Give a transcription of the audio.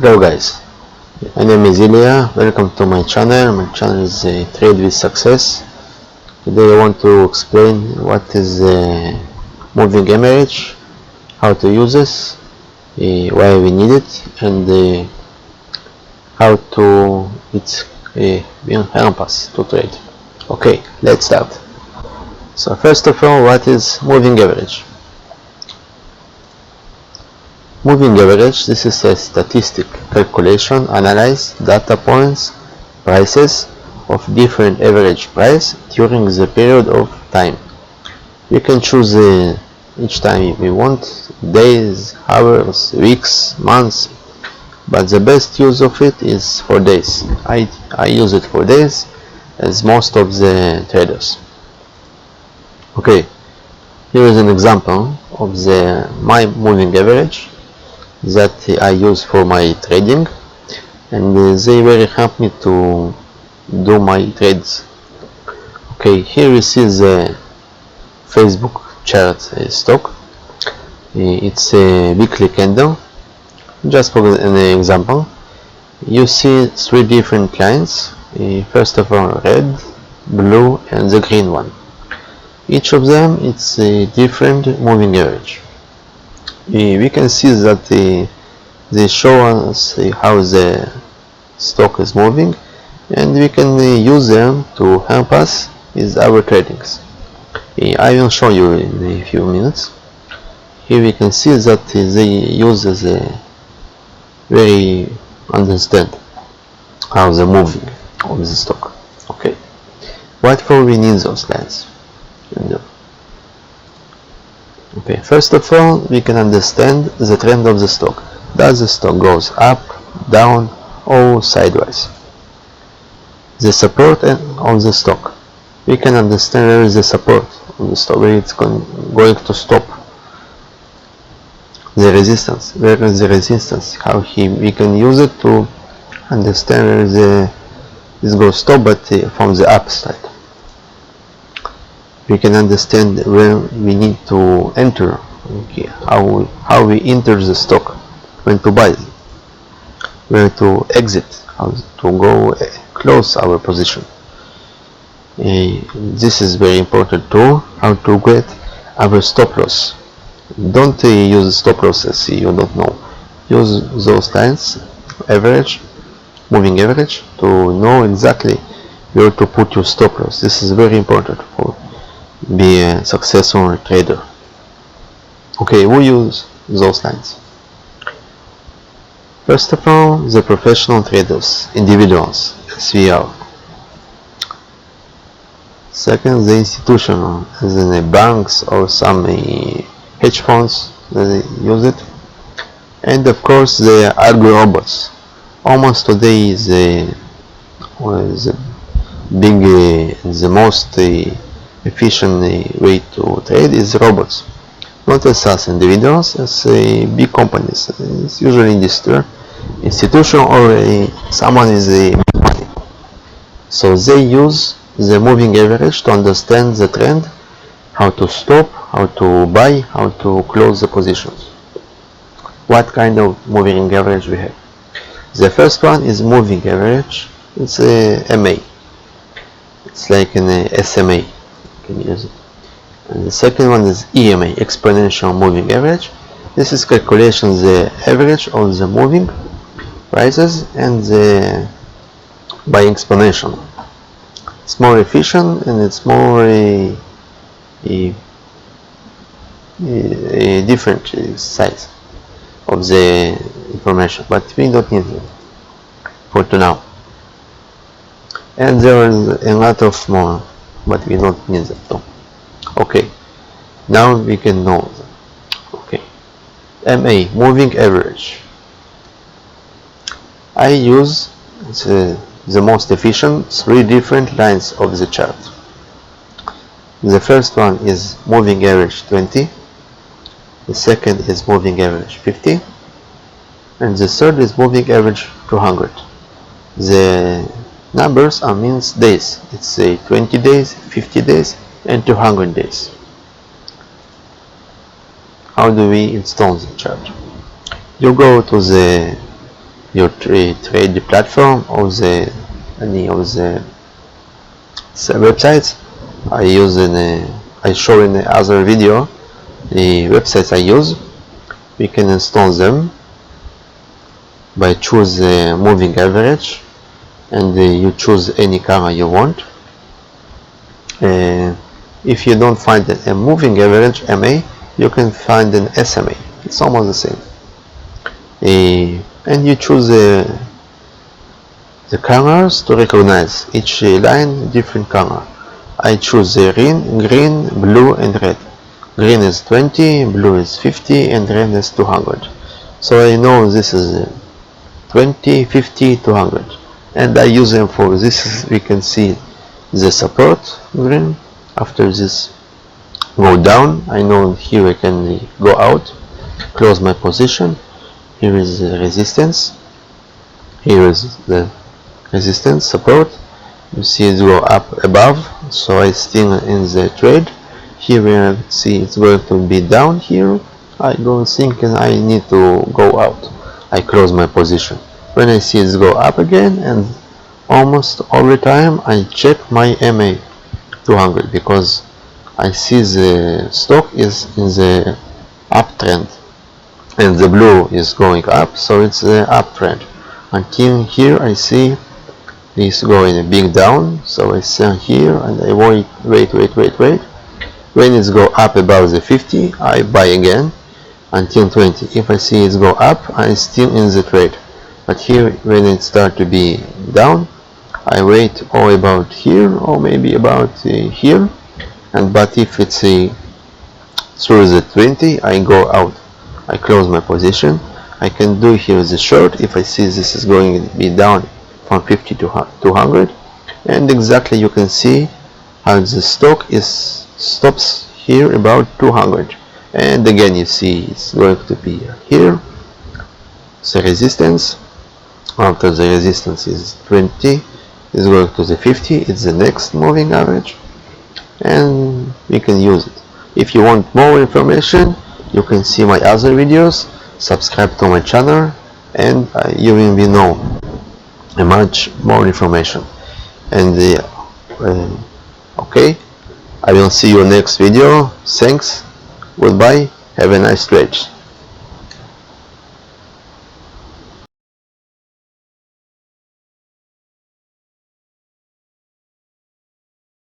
Hello guys, my name is Ilya. Welcome to my channel. My channel is Trade with Success. Today I want to explain what is moving average, how to use this, why we need it, and how to it will help us to trade. Okay, let's start. So first of all, what is moving average? Moving average, this is a statistic calculation, analyze data points, prices of different average price during the period of time. You can choose each time if you want, days, hours, weeks, months, but the best use of it is for days. I use it for days as most of the traders. Okay, here is an example of my moving average that I use for my trading, and they very help me to do my trades. Okay, here we see the Facebook chart stock. It's a weekly candle. Just for an example, you see three different lines. First of all, red, blue, and the green one. Each of them it's a different moving average. We can see that they show us how the stock is moving, and we can use them to help us with our tradings. I will show you in a few minutes. Here we can see that they use very understand how the moving of the stock. Okay, what for we need those lines? Okay, first of all, we can understand the trend of the stock. Does the stock goes up, down, or sideways? The support of the stock. We can understand where is the support of the stock, where it's going to stop. The resistance. Where is the resistance? How we can use it to understand where this goes stop, but from the upside. We can understand where we need to enter, okay, how we enter the stock, when to buy, where to exit, how to go close our position. This is very important too, how to get our stop loss. Don't use stop losses you don't know. Use those lines, average, moving average, to know exactly where to put your stop loss. This is very important for be a successful trader. Okay, we use those lines. First of all, the professional traders, individuals, as we are. Second, the institutional, as in the banks or some hedge funds, they use it. And of course, the algo robots. Almost today is the most efficient way to trade is robots, not as us individuals, as big companies. It's usually institution or someone is big money. So they use the moving average to understand the trend, how to stop, how to buy, how to close the positions. What kind of moving average we have? The first one is moving average. It's a MA. It's like an SMA. Use it. And the second one is EMA, exponential moving average. This is calculation the average of the moving prices and by exponential. It's more efficient and it's more different size of the information, but we don't need it for now. And there is a lot of more, but we don't need them though. Okay, now we can know them. Okay, MA, moving average. I use the most efficient three different lines of the chart. The first one is moving average 20, the second is moving average 50, and the third is moving average 200. The numbers are means days. It's 20 days, 50 days, and 200 days. How do we install the chart? You go to the you trade the platform or any of the websites. I show in the other video the websites I use. We can install them by choose the moving average, and you choose any camera you want. If you don't find a moving average MA, you can find an SMA. It's almost the same. And you choose the cameras to recognize each line different camera. I choose the green, blue and red. Green is 20, blue is 50 and red is 200. So I know this is 20, 50, 200, and I use them for this. We can see the support green. After this go down, I know here I can go out, close my position. Here is the resistance, here is the resistance support. You see it go up above, so I still in the trade. Here we see it's going to be down. Here I go thinking I need to go out, I close my position. When I see it go up again, and almost all the time I check my MA 200, because I see the stock is in the uptrend and the blue is going up, so it's the uptrend. Until here I see it's going a big down, so I stand here and I wait. When it's go up above the 50, I buy again until 20. If I see it go up, I'm still in the trade. But here, when it start to be down, I wait or about here or maybe about here. But if it's through the 20, I go out. I close my position. I can do here the short if I see this is going to be down from 50 to 200, and exactly you can see how the stock stops here about 200, and again you see it's going to be here the resistance. After the resistance is 20, is going to the 50, it's the next moving average, and we can use it. If you want more information, you can see my other videos, subscribe to my channel, and you will be know much more information. And okay, I will see you next video. Thanks, goodbye, have a nice trade.